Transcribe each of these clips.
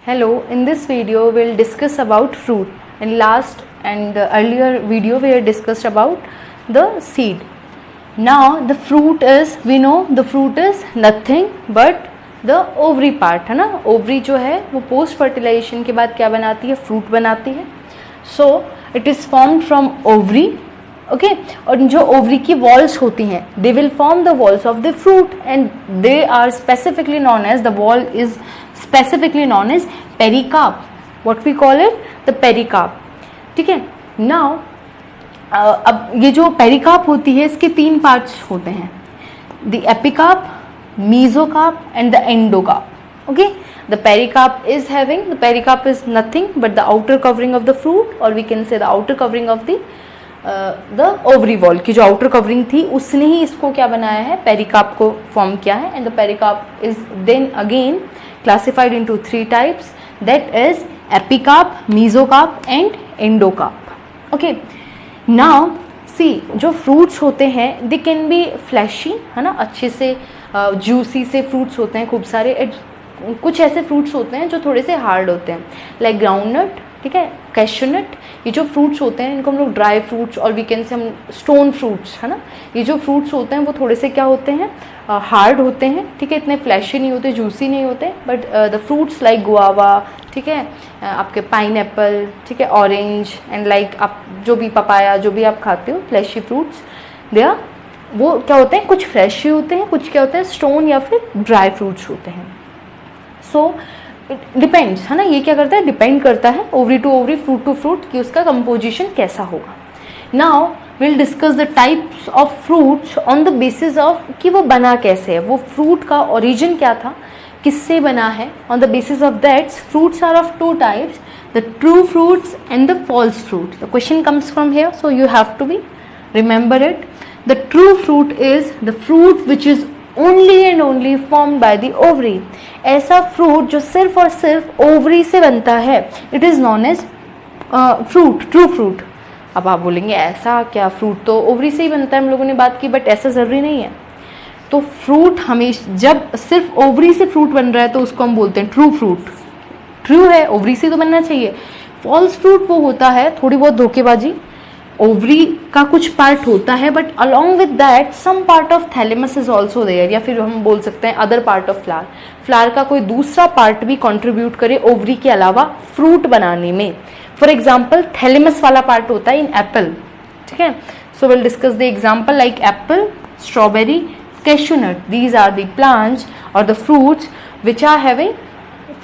Hello, in this video we'll discuss about fruit. In last and the earlier video we had discussed about the seed. Now the fruit is, we know the fruit is nothing but the ovary part, है ना. Ovary जो है वो post fertilisation के बाद क्या बनाती है, फ्रूट बनाती है. So it is formed from ovary. Okay, और जो ओवरी की वॉल्स होती हैं they will form the walls of the fruit and they are specifically known as, the wall is specifically known as pericarp. What we call it, the pericarp. ठीक है. Now अब ये जो पेरिकार्प होती है इसके तीन पार्ट्स होते हैं, the epicarp, mesocarp and the endocarp. Okay, the pericarp is having, the pericarp is nothing but the outer covering of the fruit, or we can say the outer covering of the ovary wall. की जो outer covering थी उसने ही इसको क्या बनाया है, pericarp को form किया है. And the pericarp is then again classified into three types, that is epicarp, mesocarp and endocarp. Okay, now see, जो fruits होते हैं they can be fleshy, है ना, अच्छे से जूसी से फ्रूट्स होते हैं खूब सारे. कुछ ऐसे फ्रूट्स होते हैं जो थोड़े से हार्ड होते हैं, लाइक ग्राउंडनट, ठीक है, कैशूनट. ये जो फ्रूट्स होते हैं इनको हम लोग ड्राई फ्रूट्स और वीकेंड से हम स्टोन फ्रूट्स, है ना. ये जो फ्रूट्स होते हैं वो थोड़े से क्या होते हैं, हार्ड होते हैं. ठीक है, इतने फ्लैशी नहीं होते, जूसी नहीं होते. But the fruits like guava, ठीक है, आपके पाइनएप्पल, ठीक है, ऑरेंज एंड लाइक आप जो भी पपाया जो भी आप खाते हो फ्लैशी फ्रूट्स, दे आर, वो क्या होते हैं, कुछ फ्रेश ही होते हैं, कुछ क्या होते हैं स्टोन या फिर ड्राई फ्रूट्स होते हैं. सो इट डिपेंड्स, है ना. ये क्या करता है, डिपेंड करता है ovary to ovary, fruit to fruit, कि उसका कंपोजिशन कैसा होगा. Now will discuss the types of fruits on the basis of कि वो बना कैसे है, वो फ्रूट का ओरिजिन क्या था, किससे बना है. On the basis of that fruits are of two types, the true fruits and the false fruit. The question comes from here, so you have to be remember it. The true fruit is the fruit which is only and only formed by the ovary. ऐसा fruit जो सिर्फ और सिर्फ ovary से बनता है, it is known as fruit, true fruit. अब आप बोलेंगे ऐसा क्या, फ्रूट तो ओवरी से ही बनता है, हम लोगों ने बात की, बट ऐसा ज़रूरी नहीं है. तो फ्रूट हमेशा जब सिर्फ ओवरी से फ्रूट बन रहा है तो उसको हम बोलते हैं ट्रू फ्रूट. ट्रू है, ओवरी से तो बनना चाहिए. फॉल्स फ्रूट वो होता है थोड़ी बहुत धोखेबाजी, ओवरी का कुछ पार्ट होता है but along with that some part of thalamus is also there, या फिर हम बोल सकते हैं other part of flower. Flower का कोई दूसरा पार्ट भी कंट्रीब्यूट करे ओवरी के अलावा फ्रूट बनाने में. फॉर एग्जाम्पल थैलेमस वाला पार्ट होता है इन एप्पल. ठीक है, so will discuss the example like apple, strawberry, cashew nut. These are the plants और the fruits which are having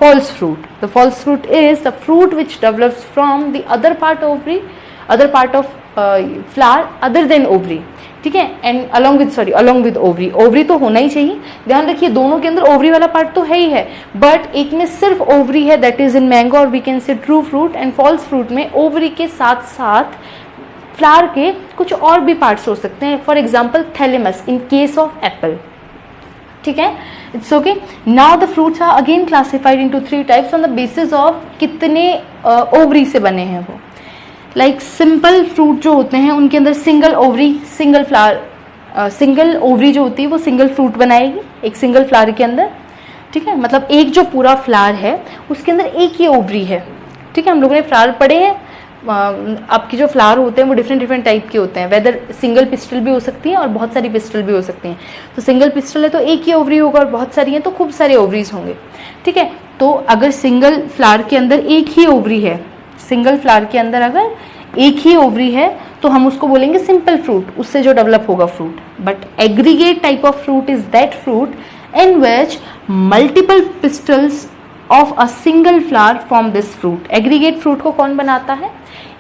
false fruit. The false fruit is the fruit which develops from the other part of flower other than ovary. ठीक है, and along with ovary. Ovary तो होना ही चाहिए, ध्यान रखिए दोनों के अंदर ओवरी वाला पार्ट तो है ही है, बट एक में सिर्फ ओवरी है, दैट इज इन मैंगो, और we can say true fruit. And false fruit में ओवरी के साथ साथ फ्लावर के कुछ और भी पार्ट्स हो सकते हैं, for example thalamus in case of apple. ठीक है, it's okay. Now the fruits are again classified into three types on the basis of कितने ओवरी से बने हैं वो. लाइक सिंपल फ्रूट जो होते हैं उनके अंदर single ovary, single flower, single ovary जो होती है वो सिंगल फ्रूट बनाएगी एक सिंगल फ्लावर के अंदर. ठीक है, मतलब एक जो पूरा फ्लावर है उसके अंदर एक ही ओवरी है. ठीक है, हम लोगों ने फ्लावर पढ़े हैं, आपके जो फ्लावर होते हैं वो डिफरेंट टाइप के होते हैं, वेदर सिंगल पिस्टल भी हो सकती है और बहुत सारी पिस्टल भी हो सकती हैं. तो सिंगल पिस्टल है तो एक ही ओवरी होगा, और बहुत सारी हैं तो खूब सारे ओवरीज होंगे. ठीक है, तो अगर सिंगल फ्लावर के अंदर एक ही ओवरी है, सिंगल फ्लावर के अंदर अगर एक ही ओवरी है तो हम उसको बोलेंगे सिंपल फ्रूट, उससे जो डेवलप होगा fruit. But aggregate type of fruit is that fruit in which multiple pistols of a single flower form this fruit. Aggregate fruit को कौन बनाता है,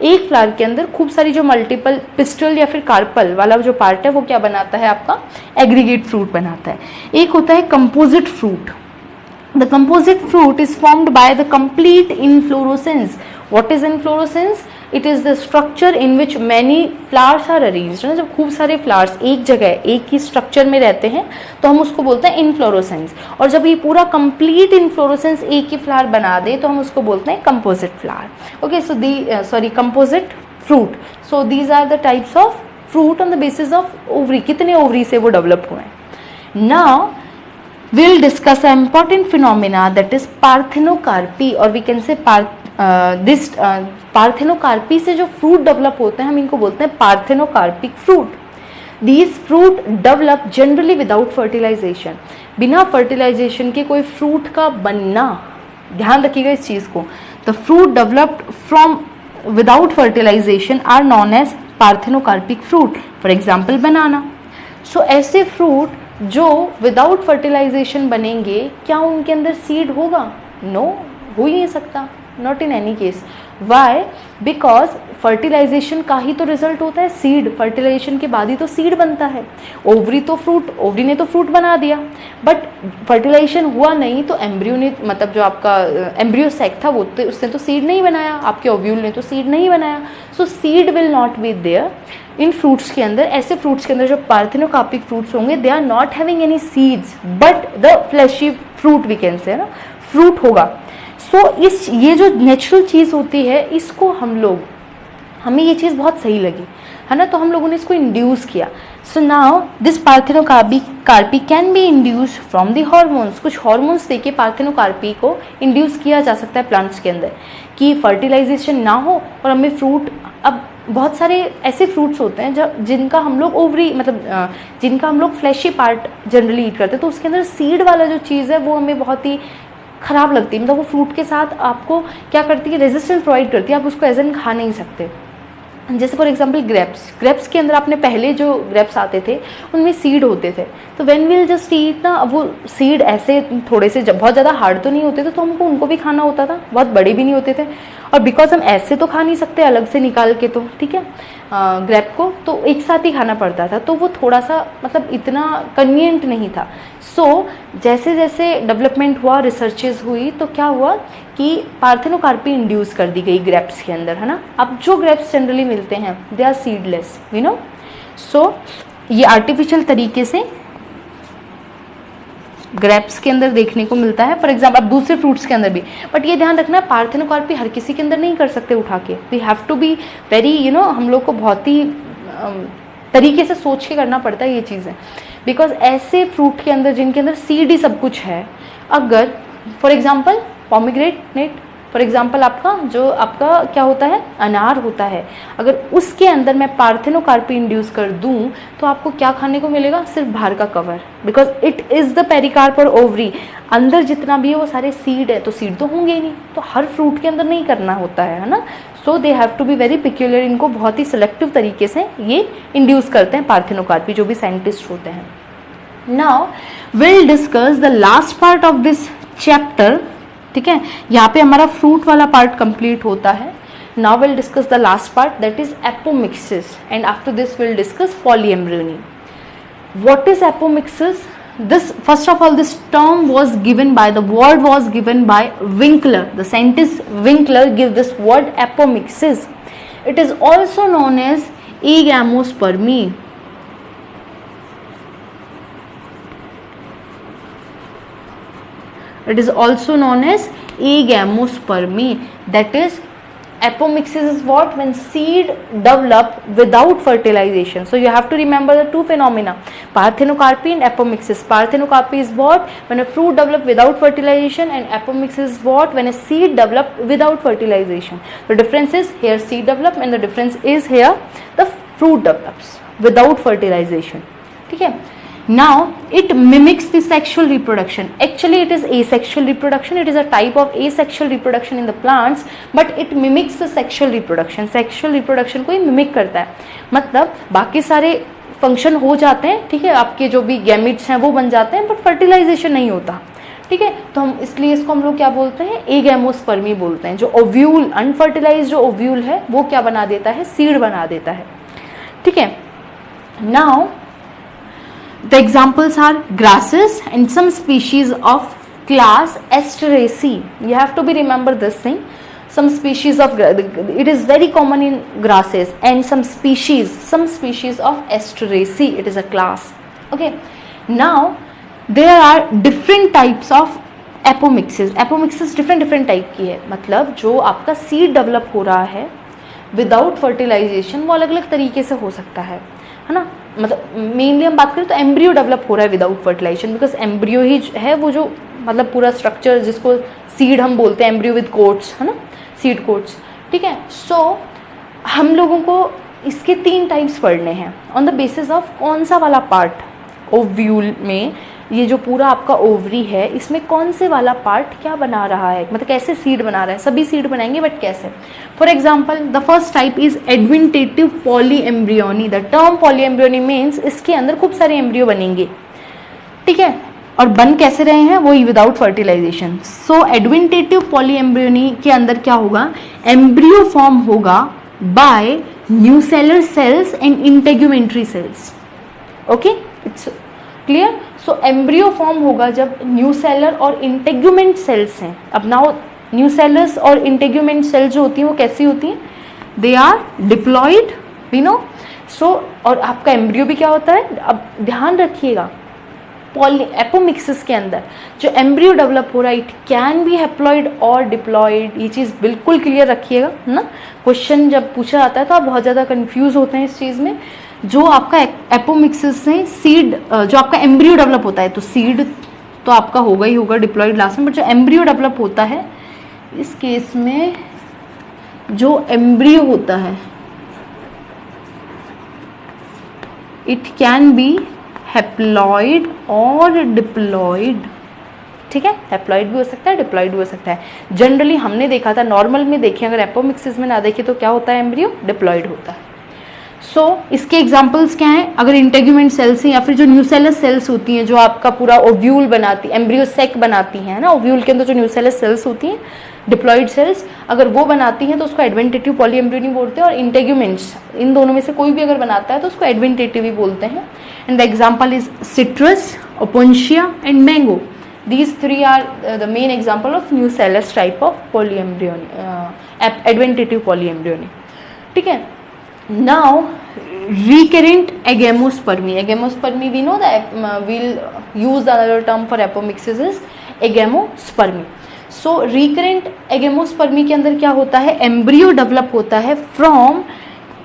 एक फ्लावर के अंदर खूब सारी जो मल्टीपल पिस्टल या फिर कार्पल वाला जो पार्ट है वो क्या बनाता है, आपका एग्रीगेट फ्रूट बनाता है. एक होता है composite fruit. The composite fruit is formed by the complete inflorescence. What is inflorescence? It is the structure in which many flowers are arranged. जब खूब सारे फ्लावर्स एक जगह एक ही स्ट्रक्चर में रहते हैं तो हम उसको बोलते हैं इनफ्लोरोसेंस. और जब ये पूरा कंप्लीट इनफ्लोरोसेंस एक ही फ्लावर बना दे तो हम उसको बोलते हैं composite flower. Okay, so composite fruit. So these are the types of fruit on the basis of ovary, कितने ओवरी से वो डेवलप हुए हैं. Now we'll discuss an important phenomena that is parthenocarpy, और we can say this parthenocarpy से जो fruit develop होते हैं हम इनको बोलते हैं parthenocarpic fruit. These fruit develop generally without fertilization. बिना fertilization के कोई fruit का बनना, ध्यान रखिएगा इस चीज़ को. The fruit developed from without fertilization are known as parthenocarpic fruit. For example, banana. So ऐसे fruit जो विदाउट फर्टिलाइजेशन बनेंगे, क्या उनके अंदर सीड होगा? नो, हो ही नहीं सकता, not in any case. Why? Because fertilization का ही तो रिजल्ट होता है सीड. फर्टिलाइजेशन के बाद ही तो सीड बनता है. ओवरी ने तो फ्रूट बना दिया, बट फर्टिलाइजेशन हुआ नहीं तो एम्ब्रियो ने, मतलब जो आपका एम्ब्रियो सैक था वो तो उसने तो सीड नहीं बनाया, आपके ओव्यूल ने तो सीड नहीं बनाया. So seed will not be there in fruits के अंदर. ऐसे फ्रूट्स के अंदर जो पार्थेनोकार्पिक फ्रूट्स होंगे, they are not having any seeds but the fleshy fruit, we can say ना, फ्रूट होगा. सो ये जो नेचुरल चीज़ होती है, इसको हमें ये चीज़ बहुत सही लगी, है ना, तो हम लोगों ने इसको इंड्यूस किया. So now this parthenocarpy can be induce from the hormones. कुछ हॉर्मोन्स देके पार्थेनोकार्पी को इंड्यूस किया जा सकता है प्लांट्स के अंदर, कि फर्टिलाइजेशन ना हो और हमें फ्रूट. अब बहुत सारे ऐसे फ्रूट्स होते हैं जिनका हम लोग ओवरी, मतलब जिनका हम लोग फ्लैशी पार्ट जनरली ईट करते हैं, तो उसके अंदर सीड वाला जो चीज़ है वो हमें बहुत ही ख़राब लगती है. मतलब वो फ्रूट के साथ आपको क्या करती है, रेजिस्टेंस प्रोवाइड करती है, आप उसको एज एन खा नहीं सकते. जैसे फॉर एग्जांपल ग्रेप्स के अंदर आपने पहले जो ग्रेप्स आते थे उनमें सीड होते थे, तो व्हेन विल जस्ट ईट ना, वो सीड ऐसे थोड़े से बहुत ज़्यादा हार्ड तो नहीं होते थे, तो हमको उनको भी खाना होता था, बहुत बड़े भी नहीं होते थे. और बिकॉज हम ऐसे तो खा नहीं सकते अलग से निकाल के, तो ठीक है, ग्रेप को तो एक साथ ही खाना पड़ता था, तो वो थोड़ा सा मतलब इतना कन्वीनियंट नहीं था. सो जैसे जैसे डेवलपमेंट हुआ, रिसर्चेज हुई, तो क्या हुआ कि पार्थेनोकार्पी इंड्यूस कर दी गई ग्रेप्स के अंदर, है ना. अब जो ग्रेप्स जनरली मिलते हैं they are seedless, you know. So ये आर्टिफिशियल तरीके से ग्रेप्स के अंदर देखने को मिलता है. फॉर एग्जाम्पल अब दूसरे फ्रूट्स के अंदर भी, बट ये ध्यान रखना पार्थेनोकार्पी हर किसी के अंदर नहीं कर सकते उठा के. We have to be very, you know, हम लोग को बहुत ही तरीके से सोच के करना पड़ता है ये चीज़ें, बिकॉज ऐसे फ्रूट के अंदर जिनके अंदर सीड ही सब कुछ है, अगर for example pomegranate, for example आपका क्या होता है, अनार होता है, अगर उसके अंदर मैं पार्थेनोकार्पी इंड्यूस कर दूं तो आपको क्या खाने को मिलेगा, सिर्फ बाहर का cover, because it is the pericarp और ओवरी. अंदर जितना भी है वो सारे सीड है, तो सीड तो होंगे ही नहीं, तो हर फ्रूट के अंदर नहीं करना होता है ना. So they have to be very peculiar, इनको बहुत ही सिलेक्टिव तरीके से ये इंड्यूस करते हैं पार्थेनोकार्पी, जो भी साइंटिस्ट होते हैं. Now will discuss the last part of this chapter. ठीक है, यहाँ पे हमारा फ्रूट वाला पार्ट कंप्लीट होता है. Now will discuss the last part, that is apomixis, and after this will discuss polyembryony. What is apomixis? This, first of all, this term was given by, the word was given by Winkler. The scientist Winkler gave this word apomixis. It is also known as agamospermy. It is also known as agamospermy. That is, apomixis is what? When seed develop without fertilization. So you have to remember the two phenomena, parthenocarpy and apomixis. Parthenocarpy is what? When a fruit develop without fertilization, and apomixis is what? When a seed develop without fertilization. The difference is here seed develop, and the difference is here the fruit develops without fertilization. ठीक है. Now it mimics the sexual reproduction. Actually it is asexual reproduction. It is a type of asexual reproduction in the plants, but it mimics the sexual reproduction. Sexual reproduction को ही mimic करता है, मतलब बाकी सारे function हो जाते हैं, ठीक है, आपके जो भी गैमिट्स हैं वो बन जाते हैं, बट फर्टिलाइजेशन नहीं होता. ठीक है, तो हम इसलिए इसको हम लोग क्या बोलते हैं, एगैमोस्पर्मी बोलते हैं. जो ओव्यूल, अनफर्टिलाइज जो ओव्यूल है वो क्या बना देता है, सीड बना देता है. ठीक है. Now the examples are grasses and some species of class Asteraceae. You have to be remember this thing. Some species of, it is very common in grasses, and some species of Asteraceae. It is a class. Okay. Now there are different types of apomixis. Apomixis different type की है, मतलब जो आपका seed develop हो रहा है without fertilisation, वो अलग अलग तरीके से हो सकता है ना. मतलब मेनली हम बात करें तो एम्ब्रियो डेवलप हो रहा है विदाउट फर्टिलाइजेशन, बिकॉज एम्ब्रियो ही है वो जो मतलब पूरा स्ट्रक्चर जिसको सीड हम बोलते हैं, एम्ब्रियो विद कोट्स, है ना, सीड कोट्स, ठीक है। सो हम लोगों को इसके 3 टाइप्स पढ़ने हैं ऑन द बेसिस ऑफ कौन सा वाला पार्ट ओव्यूल में, ये जो पूरा आपका ओवरी है इसमें कौन से वाला पार्ट क्या बना रहा है, मतलब कैसे सीड बना रहा है। सभी सीड बनाएंगे बट कैसे। For example the first type is adventitious polyembryony. The term polyembryony means इसके अंदर खूब सारे एम्ब्रियो बनेंगे, ठीक है, और बन कैसे रहे हैं वो without fertilization. So adventitive polyembryony के अंदर क्या होगा, एम्ब्रियो फॉर्म होगा by nucellar cells and integumentary cells. Okay, it's clear. So embryo form होगा जब न्यूसेलर और इंटेग्यूमेंट सेल्स हैं। अब नाउ न्यूसेलर्स और इंटेग्यूमेंट सेल्स जो होती हैं वो कैसी होती हैं, they are diploid, we know. So और आपका एम्ब्रियो भी क्या होता है, अब ध्यान रखिएगा एपोमिक्सिस के अंदर जो एम्ब्रियो डेवलप हो रहा है इट कैन बी हैप्लॉइड और डिप्लॉइड। ये चीज़ बिल्कुल क्लियर रखिएगा ना, क्वेश्चन जब पूछा जाता है तो आप बहुत ज़्यादा कंफ्यूज होते हैं इस चीज़ में। जो आपका एपोमिक्सिस से सीड, जो आपका एम्ब्रियो डेवलप होता है, तो सीड तो आपका होगा ही होगा डिप्लॉइड लास्ट में, बट जो एम्ब्रियो डेवलप होता है इस केस में जो एम्ब्रियो होता है इट कैन बी हैप्लॉइड और डिप्लॉइड, ठीक है, हैप्लॉइड भी हो सकता है, डिप्लॉइड भी हो सकता है। जनरली हमने देखा था, नॉर्मल में देखें, अगर एपोमिक्सिस में ना देखें तो क्या होता है, एम्ब्रियो डिप्लॉइड होता है। सो इसके एग्जांपल्स क्या हैं, अगर इंटेग्यूमेंट सेल्स हैं या फिर जो न्यूसेलस सेल्स होती हैं जो आपका पूरा ओव्यूल बनाती, एम्ब्रियो सेक बनाती हैं ना, ओव्यूल के अंदर जो न्यूसेलस सेल्स होती हैं डिप्लॉइड सेल्स, अगर वो बनाती हैं तो उसको एडवेंटेटिव पॉलीएम्ब्रियोनी बोलते हैं, और इंटेग्यूमेंट्स इन दोनों में से कोई भी अगर बनाता है तो उसको एडवेंटेटिव ही बोलते हैं। And the example is citrus, Opuntia and mango. These 3 are the main example of nucellus type of polyembryony, adventative polyembryony, ठीक है। Now recurrent agamospermy. Agamospermy we know that we'll use the another term for apomixis is agamospermy. So recurrent agamospermy के अंदर क्या होता है, embryo develop होता है from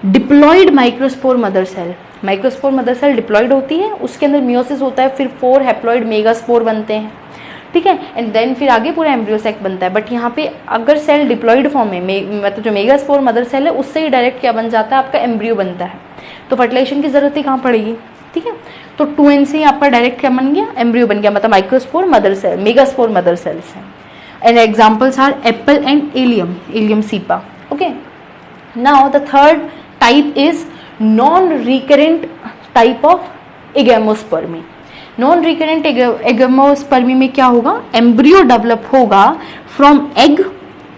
diploid microspore mother cell. Microspore mother cell diploid होती है, उसके अंदर मियोसिस होता है, फिर 4 हैप्लॉइड मेगास्पोर बनते हैं, ठीक है, एंड देन फिर आगे पूरा एम्ब्रियो सेक बनता है। बट यहाँ पे अगर सेल डिप्लॉइड फॉर्म में, मतलब जो मेगास्पोर मदर सेल है उससे ही डायरेक्ट क्या बन जाता है, आपका एम्ब्रियो बनता है, तो फर्टिलाइजेशन की जरूरत ही कहाँ पड़ेगी, ठीक है। तो 2n से आपका डायरेक्ट क्या बन गया, एम्ब्रियो बन गया, मतलब microspore mother cell, megaspore mother cells हैं। And examples are apple and Allium, Allium cepa, okay. Now the third type is non recurrent type of agamospermy. Non recurrent agamospermy में क्या होगा, एम्ब्रियो डेवलप होगा from egg,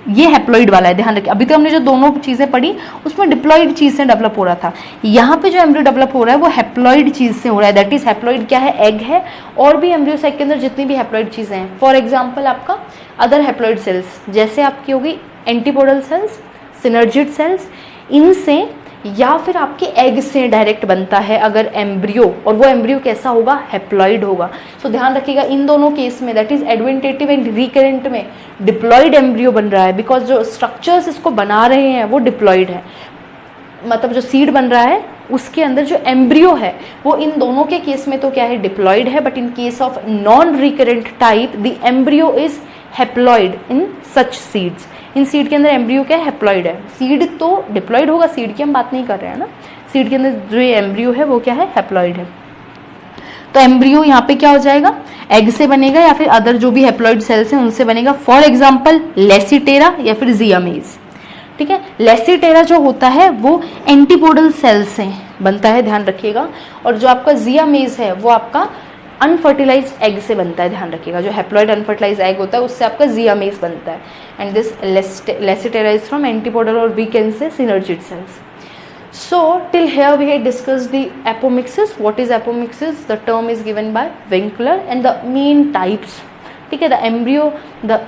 ये haploid वाला है, ध्यान रखिए। अभी तो हमने जो दोनों चीजें पढ़ी उसमें डिप्लॉइड चीज से डेवलप हो रहा था, यहाँ पे जो एम्ब्रियो डेवलप हो रहा है वो हैप्लॉइड चीज से हो रहा है। दैट इज हैप्लॉइड क्या है, एग है, और भी एम्ब्रियो साइक के अंदर जितनी भी हैप्लॉइड चीजें हैं, फॉर एग्जाम्पल आपका अदर हैप्लॉइड सेल्स, जैसे आपकी होगी एंटीपोडल सेल्स, सिनर्जिड सेल्स, इनसे या फिर आपके एग से डायरेक्ट बनता है अगर एम्ब्रियो, और वो एम्ब्रियो कैसा होगा, हैप्लॉइड होगा। सो ध्यान रखिएगा इन दोनों केस में, दैट इज एडवेंटेटिव एंड रिकरेंट में डिप्लॉइड एम्ब्रियो बन रहा है, बिकॉज जो स्ट्रक्चर्स इसको बना रहे हैं वो डिप्लॉइड है, मतलब जो सीड बन रहा है उसके अंदर जो एम्ब्रियो है वो इन दोनों के केस में तो क्या है, डिप्लॉइड है, but in case of non recurrent type the embryo is haploid in such seeds. In seed के अंदर एम्ब्रियो क्या है, हैप्लॉइड है। सीड तो डिप्लॉइड होगा, सीड की हम बात नहीं कर रहे हैं ना, सीड के अंदर जो ये एम्ब्रियो है वो क्या है, हैप्लॉइड है। तो एम्ब्रियो यहाँ पे क्या हो जाएगा, एग से बनेगा या फिर अदर जो भी हैप्लॉइड सेल्स हैं उनसे बनेगा, फॉर एग्जाम्पल लेसिटेरा या फिर जियामेज, ठीक है। लेसिटेरा जो होता है वो एंटीपोडल सेल्स से बनता है, ध्यान रखिएगा, और जो आपका जियामेज है वो आपका अनफर्टिलाइज एग से बनता है, ध्यान रखिएगा। जो हैप्लॉइड अनफर्टिलाइज एग होता है उससे आपका जियामेज बनता है, एंड दिस लेसिटेरा इज फ्रॉम एंटीपोडल और we can say synergid cells. So till here we had discussed the apomixis. What is apomixis? The term is given by Winkler, and the main types. ठीक है, the embryo,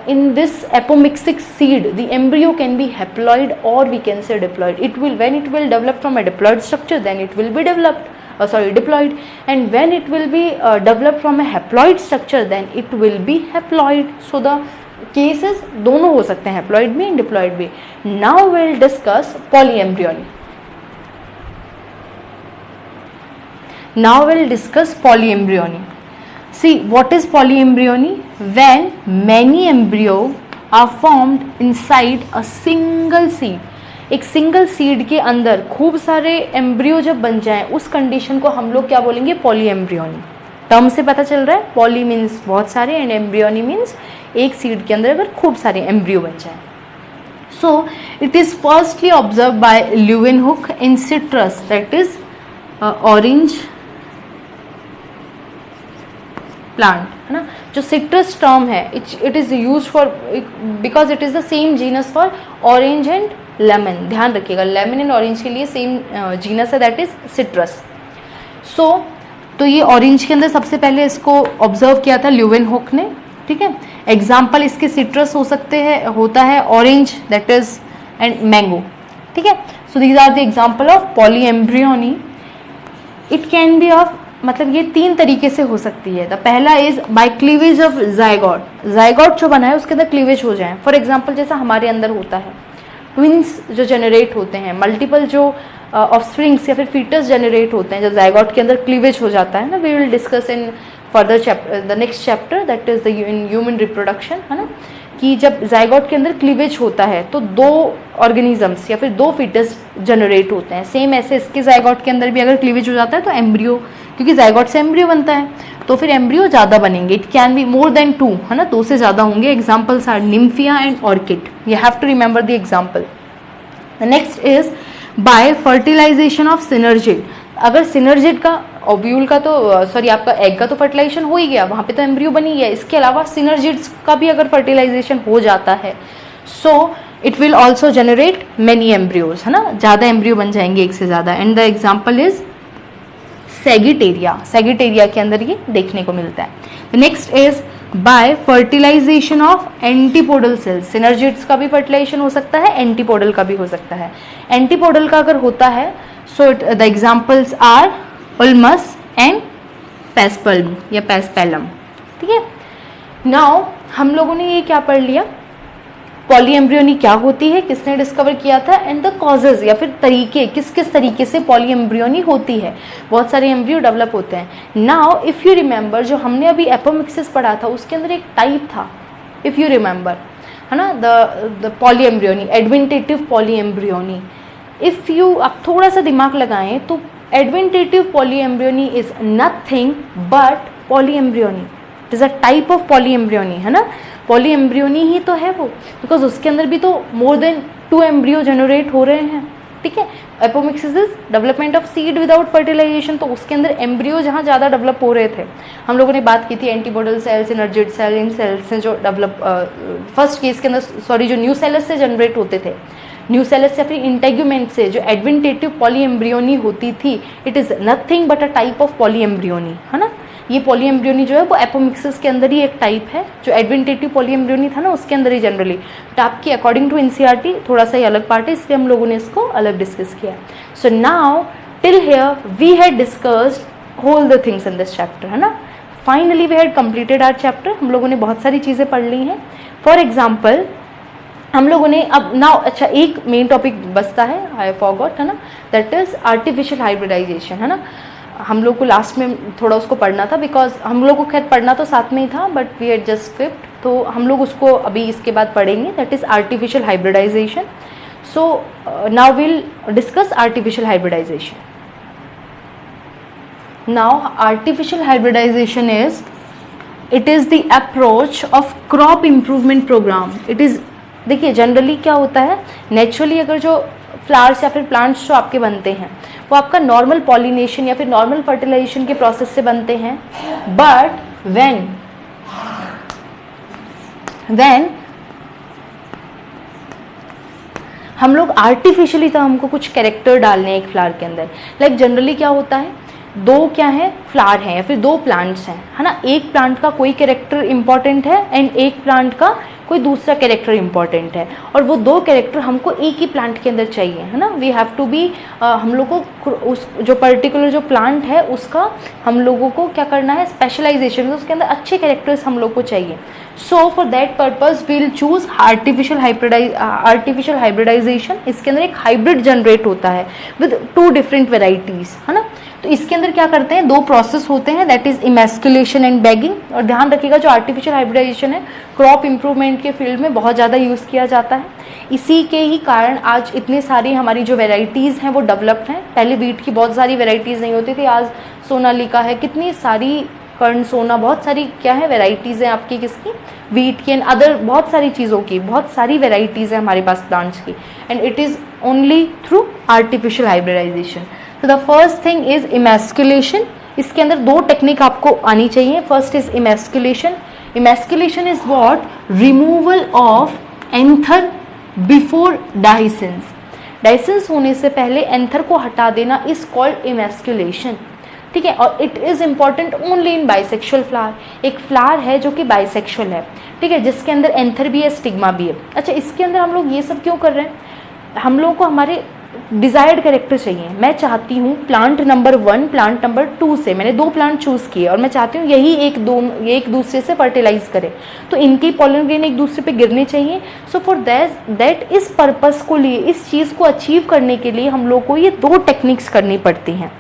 in this apomixic seed, the embryo can be haploid or we can say diploid. When it will develop from a diploid structure, then it will be diploid, and when it will be developed from a haploid structure, then it will be haploid. So the cases दोनों हो सकते हैं, haploid भी and diploid भी. Now we'll discuss polyembryony. Now we'll discuss polyembryony. See, what is polyembryony? When many embryo are formed inside a single seed. एक single seed के अंदर खूब सारे एम्ब्रियो जब बन जाएं, उस कंडीशन को हम लोग क्या बोलेंगे? पॉलीएम्ब्रियोनी. टर्म से पता चल रहा है, पॉली मीन्स बहुत सारे एंड एम्ब्रियोनी मीन्स एक सीड के अंदर अगर खूब सारे एम्ब्रियो बन जाएं. So it is firstly observe by Leeuwenhoek in citrus, that is orange plant, है ना. जो सिट्रस टर्म है, it is use for because it is the same genus for orange and lemon. ध्यान रखिएगा, लेमन एंड ऑरेंज के लिए same genus है, that is citrus. So तो ये ऑरेंज के अंदर सबसे पहले इसको ऑब्जर्व किया था ल्यूवेनहुक ने. ठीक है. एग्जाम्पल इसके सिट्रस हो सकते हैं, होता है orange, that is and mango. ठीक है. So these are the example of polyembryony. It can be of, मतलब ये 3 तरीके से हो सकती है. द पहला is by cleavage of zygote. Zygote जो बना है उसके अंदर क्लीवेज हो जाए. फॉर एग्जाम्पल जैसा हमारे अंदर होता है, ट्विंस जो जनरेट होते हैं, मल्टीपल जो ऑफस्प्रिंग्स या फिर फीटस जनरेट होते हैं, जब जायगोट के अंदर क्लीवेज हो जाता है ना. We will discuss in further chapter, the next chapter, that is the human reproduction, है ना. कि जब जायगोट के अंदर क्लीवेज होता है तो 2 ऑर्गेनिजम्स या फिर 2 फीटस जनरेट होते हैं. सेम ऐसे इसके जायगोट के अंदर भी अगर क्लीवेज हो जाता है तो एम्ब्रियो, क्योंकि जायगोट से एम्ब्रियो बनता है, तो फिर एम्ब्रियो ज़्यादा बनेंगे. It can be more than 2, है ना. 2 से ज़्यादा होंगे. Examples are Nymphaea and orchid. You have to remember the example. The next is by fertilisation of synergid. अगर सिनर्जिड का, ओव्यूल का तो सॉरी आपका एग का तो फर्टिलाइजेशन हो ही गया, वहाँ पे तो एम्ब्रियो बनी गया. इसके अलावा सिनर्जिड्स का भी अगर फर्टिलाइजेशन हो जाता है, so it will also generate many embryos, है ना. ज़्यादा एम्ब्रियो बन जाएंगे, एक से ज़्यादा. And the example is Sagittaria. Sagittaria के अंदर ये देखने को मिलता है. The next is by fertilisation of antipodal cells. Synergids का भी फर्टिलाइजेशन हो सकता है, एंटीपोडल का भी हो सकता है. एंटीपोडल का अगर होता है, so the examples are Ulmus and Paspalum या पेस्पेलम. ठीक है. नाउ हम लोगों ने ये क्या पढ़ लिया? पॉलीएम्ब्रियोनी क्या होती है, किसने डिस्कवर किया था, एंड द कॉजेज या फिर तरीके, किस किस तरीके से पॉलीएम्ब्रियोनी होती है. बहुत सारे एम्ब्रियो डेवलप होते हैं. नाउ इफ यू रिमेंबर, जो हमने अभी एपोमिक्सिस पढ़ा था उसके अंदर एक टाइप था, इफ यू रिमेंबर, है ना, the polyembryony, adventitious polyembryony. If you, आप थोड़ा सा दिमाग लगाएं तो adventitious polyembryony is nothing but polyembryony. It is a type of polyembryony, है ना. पॉलीएम्ब्रियोनी ही तो है वो, बिकॉज उसके अंदर भी तो मोर देन 2 एम्ब्रियो जनरेट हो रहे हैं. ठीक है. Apomixis is development of seed without fertilization. तो उसके अंदर एम्ब्रियो जहाँ ज़्यादा डेवलप हो रहे थे, हम लोगों ने बात की थी एंटीपोडल सेल्स, सिनर्जिड सेल, इन सेल्स से जो डेवलप फर्स्ट केस के अंदर, सॉरी, जो न्यूसेलस से जनरेट होते थे, न्यूसेलस या फिर इंटेग्यूमेंट से जो एडवेंटेटिव पॉलीएम्ब्रियोनी होती थी, it is nothing but a type of polyembryony, है ना. ये पॉलीएम्ब्रियोनी जो है वो एपोमिक्सिस के अंदर ही एक टाइप है. जो एडवेंटेटिव पॉलीएम्ब्रियोनी था ना उसके अंदर ही जनरली, बट आपकी अकॉर्डिंग टू एनसीईआरटी थोड़ा सा ही अलग पार्ट है, इसलिए हम लोगों ने इसको अलग डिस्कस किया. So now till here we had discussed whole the things in this chapter, है ना. Finally we had completed our chapter. हम लोगों ने बहुत सारी चीज़ें पढ़ ली हैं. फॉर एग्जाम्पल हम लोगों ने अब नाउ, अच्छा, एक मेन टॉपिक बचता है, आई फॉरगॉट, है ना, दैट इज आर्टिफिशियल हाइब्रिडाइजेशन, है ना. हम लोग को लास्ट में थोड़ा उसको पढ़ना था, बिकॉज हम लोग को खैर पढ़ना तो साथ में ही था, but we had just script, तो हम लोग उसको अभी इसके बाद पढ़ेंगे. That is artificial hybridization. So now will discuss artificial hybridization. Now artificial hybridization is, it is the approach of crop improvement program. It is, देखिए जनरली क्या होता है, नेचुरली अगर जो फ्लावर्स या फिर प्लांट्स जो आपके बनते हैं वो आपका नॉर्मल पॉलिनेशन या फिर नॉर्मल फर्टिलाइजेशन के प्रोसेस से बनते हैं. बट व्हेन हम लोग आर्टिफिशियली, तो हमको कुछ कैरेक्टर डालने हैं एक फ्लावर के अंदर. लाइक जनरली क्या होता है, 2 क्या है, फ्लावर हैं या फिर 2 प्लांट्स हैं, है ना. एक प्लांट का कोई कैरेक्टर इंपॉर्टेंट है एंड एक प्लांट का कोई दूसरा कैरेक्टर इंपॉर्टेंट है, और वो 2 कैरेक्टर हमको एक ही प्लांट के अंदर चाहिए, है ना. वी हैव टू बी, हम लोग को उस जो पर्टिकुलर जो प्लांट है उसका हम लोगों को क्या करना है, स्पेशलाइजेशन, उसके अंदर अच्छे कैरेक्टर्स हम लोग को चाहिए. So for that purpose we'll choose artificial hybridization. इसके अंदर एक हाइब्रिड जनरेट होता है विद 2 डिफरेंट वेराइटीज़, है ना. तो इसके अंदर क्या करते हैं, दो प्रोसेस होते हैं, that is emasculation and bagging. और ध्यान रखिएगा जो आर्टिफिशियल हाइब्रिडाइजेशन है क्रॉप इंप्रूवमेंट के फील्ड में बहुत ज़्यादा यूज़ किया जाता है। इसी के ही कारण आज इतनी सारी हमारी जो वेराइटीज़ हैं वो डेवलप्ड हैं। पहले वीट की बहुत सारी वेराइटीज़ नहीं होती थी, आज सोनालिका है, कितनी सारी कर्ण सोना, बहुत सारी क्या है वेराइटीज़ हैं आपकी किसकी, वीट की एंड अदर बहुत सारी चीज़ों की, बहुत सारी वेराइटीज़ हैं हमारे पास प्लांट्स की, and it is only through artificial hybridisation. तो the first thing is emasculation. इसके अंदर दो टेक्निक आपको आनी चाहिए। First is emasculation. Emasculation is what, removal of anther before dehiscence. Dehiscence होने से पहले एंथर को हटा देना इज कॉल्ड इमेस्कुलेशन, ठीक है। और it is important only in bisexual flower. एक फ्लावर है जो कि बाइसेक्सुअल है, ठीक है, जिसके अंदर एंथर भी है, स्टिग्मा भी है। अच्छा, इसके अंदर हम लोग ये सब क्यों कर रहे हैं, हम लोगों को हमारे डिजायर्ड कैरेक्टर चाहिए। मैं चाहती हूँ प्लांट नंबर 1 प्लांट नंबर 2 से, मैंने 2 प्लांट चूज़ किए और मैं चाहती हूँ यही एक दूसरे से फर्टिलाइज करें, तो इनके पॉलन ग्रेन एक दूसरे पे गिरने चाहिए। सो फॉर दैट इस पर्पस को लिए, इस चीज़ को अचीव करने के लिए हम लोग को ये 2 टेक्निक्स करनी पड़ती हैं,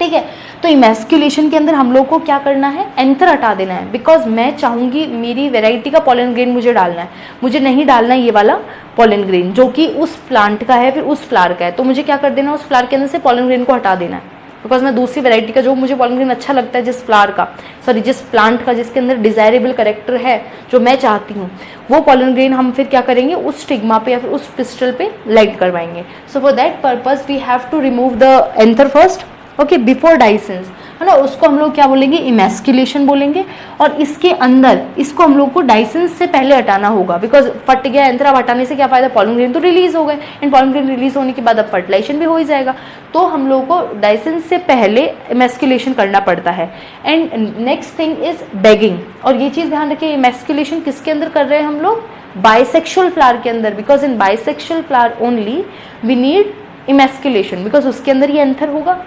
ठीक है। तो इमेस्कुलेशन के अंदर हम लोग को क्या करना है, एंथर हटा देना है, बिकॉज मैं चाहूँगी मेरी वेराइटी का पॉलन ग्रेन मुझे डालना है, मुझे नहीं डालना है ये वाला पॉलन ग्रेन जो कि उस प्लांट का है, फिर उस फ्लावर का है। तो मुझे क्या कर देना है, उस फ्लावर के अंदर से पॉलन ग्रेन को हटा देना है, बिकॉज मैं दूसरी वेराइटी का जो मुझे पॉलन ग्रेन अच्छा लगता है, जिस फ्लावर का, सॉरी जिस प्लांट का, जिसके अंदर डिजायरेबल कैरेक्टर है जो मैं चाहती हूँ, वो पॉलन ग्रेन हम फिर क्या करेंगे, उस स्टिग्मा पे या फिर उस पिस्टल पे लाइट करवाएंगे। So for that purpose we have to remove the anther first, okay, before dehiscence, है ना, उसको हम लोग क्या बोलेंगे, इमेस्कुलेशन बोलेंगे। और इसके अंदर इसको हम लोग को डाइसेंस से पहले हटाना होगा, बिकॉज फट गया एंथर, अब हटाने से क्या फायदा, पॉलन ग्रेन तो रिलीज हो गए, एंड पॉलन ग्रेन रिलीज होने के बाद अब फर्टिलाइजेशन भी हो ही जाएगा। तो हम लोग को डाइसेंस से पहले इमेस्कुलेशन करना पड़ता है। And next thing is bagging. और ये चीज़ ध्यान रखिए, इमेस्कुलेशन किसके अंदर कर रहे हैं हम लोग, बाइसेक्सुअल फ्लावर के अंदर, because in bisexual flower only we need emasculation, because उसके अंदर ये एंथर होगा।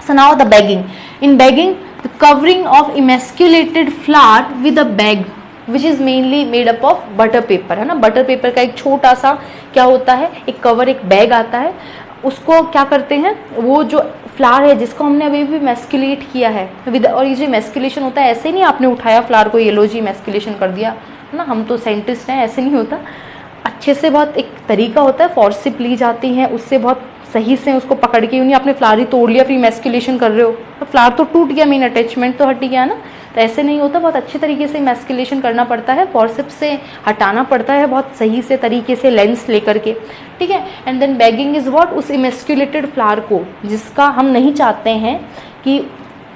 So now the bagging. In bagging, the covering of emasculated flower with a bag, which is mainly made up of butter paper, है ना। Butter paper का एक छोटा सा क्या होता है, एक कवर, एक बैग आता है। उसको क्या करते हैं, वो जो फ्लावर है जिसको हमने अभी भी मैस्कुलेट किया है विद, और ये जो मैस्कुलेशन होता है, ऐसे नहीं आपने उठाया फ्लावर को, येलो जी मैस्कुलेशन कर दिया, है ना, हम तो साइंटिस्ट हैं, ऐसे नहीं होता। अच्छे से बहुत एक तरीका होता है, फोर्सिप ली जाती है, उससे बहुत सही से उसको पकड़ के, नहीं आपने फ्लावर ही तोड़ लिया फिर मैस्कुलेशन कर रहे हो, तो फ्लावर तो टूट गया, मेन अटैचमेंट तो हट गया ना। तो ऐसे नहीं होता, बहुत अच्छे तरीके से मैस्कुलेशन करना पड़ता है, फोर्सिप से हटाना पड़ता है बहुत सही से तरीके से, लेंस लेकर के, ठीक है। And then bagging is what, उस इमेस्कुलेटेड फ्लावर को जिसका हम नहीं चाहते हैं कि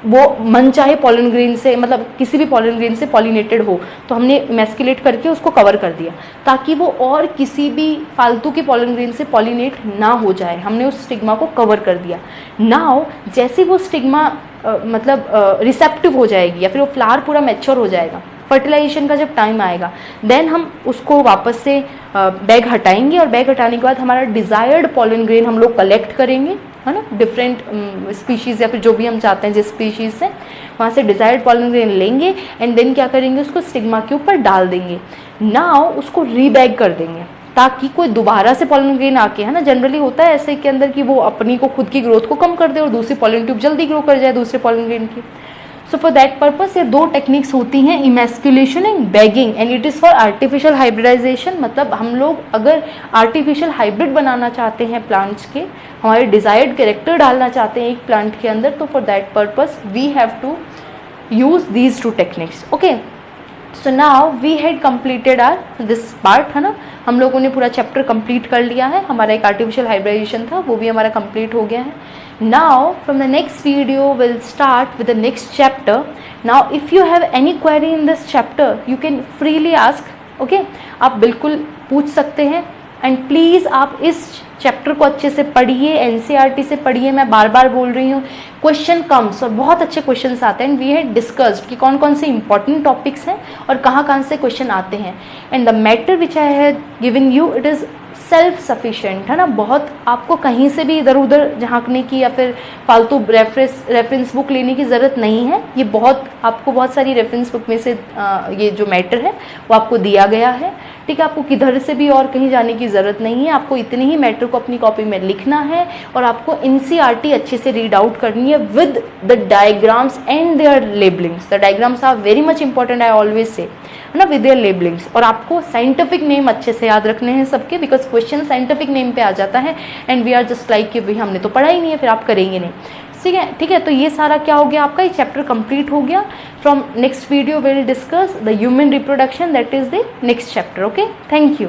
वो मन चाहे पॉलन ग्रेन से, मतलब किसी भी पॉलन ग्रेन से पॉलिनेटेड हो, तो हमने इमेस्कुलेट करके उसको कवर कर दिया ताकि वो और किसी भी फालतू के पॉलन ग्रेन से पॉलिनेट ना हो जाए। हमने उस स्टिग्मा को कवर कर दिया। नाउ जैसे वो स्टिग्मा मतलब रिसेप्टिव हो जाएगी या फिर वो फ्लावर पूरा मैच्योर हो जाएगा, फर्टिलाइजेशन का जब टाइम आएगा, देन हम उसको वापस से बैग हटाएंगे, और बैग हटाने के बाद हमारा डिज़ायर्ड पॉलन ग्रेन हम लोग कलेक्ट करेंगे, है ना, डिफरेंट स्पीशीज़ या फिर जो भी हम चाहते हैं जिस स्पीशीज़ से, वहाँ से डिज़ायर्ड पॉलन ग्रेन लेंगे, एंड देन क्या करेंगे, उसको स्टिग्मा के ऊपर डाल देंगे। नाउ उसको रीबैग कर देंगे ताकि कोई दोबारा से पॉलन ग्रेन आके, है ना, जनरली होता है ऐसे के अंदर कि वो अपनी को खुद की ग्रोथ को कम कर दे और दूसरी पॉलन ट्यूब जल्दी ग्रो कर जाए दूसरे पॉलन ग्रेन की। सो फॉर दैट पर्पस ये 2 टेक्निक्स होती हैं, emasculation and bagging, and it is for artificial hybridization. मतलब हम लोग अगर आर्टिफिशियल हाइब्रिड बनाना चाहते हैं प्लांट्स के, हमारे डिजायर्ड कैरेक्टर डालना चाहते हैं एक प्लांट के अंदर, तो for that purpose we have to use these 2 techniques, okay. So now we had completed our this part, है ना, हम लोगों ने पूरा चैप्टर कंप्लीट कर लिया है। हमारा एक आर्टिफिशियल हाइब्रिडाइजेशन था, वो भी हमारा कंप्लीट हो गया है। Now from the next video we'll start with the next chapter. Now if you have any query in this chapter you can freely ask, okay, आप बिल्कुल पूछ सकते हैं। एंड प्लीज़ आप इस चैप्टर को अच्छे से पढ़िए, एनसीईआरटी से पढ़िए, मैं बार बार बोल रही हूँ। क्वेश्चन कम्स और बहुत अच्छे क्वेश्चंस आते हैं। वी हैड डिस्कस्ड कि कौन कौन से इंपॉर्टेंट टॉपिक्स हैं और कहाँ कहाँ से क्वेश्चन आते हैं। And the matter which I have given you it is self sufficient, है ना। बहुत आपको कहीं से भी इधर उधर झांकने की या फिर फालतू रेफरेंस बुक लेने की ज़रूरत नहीं है। ये बहुत आपको बहुत सारी रेफरेंस बुक में से ये जो मैटर है वो आपको दिया गया है, ठीक है। आपको किधर से भी और कहीं जाने की ज़रूरत नहीं है, आपको इतने ही मैटर को अपनी कॉपी में लिखना है और आपको NCERT अच्छे से रीड आउट करनी है with the diagrams and their labellings. The diagrams are very much important, I always say, है ना, विद देयर लेबलिंग्स. और आपको साइंटिफिक नेम अच्छे से याद रखने हैं सबके, बिकॉज क्वेश्चन साइंटिफिक नेम पे आ जाता है and we are just like कि भाई हमने तो पढ़ा ही नहीं है, फिर आप करेंगे नहीं. ठीक है, ठीक है. तो ये सारा क्या हो गया, आपका ये चैप्टर कंप्लीट हो गया. From next video will discuss the human reproduction, that is the next chapter. Okay, thank you.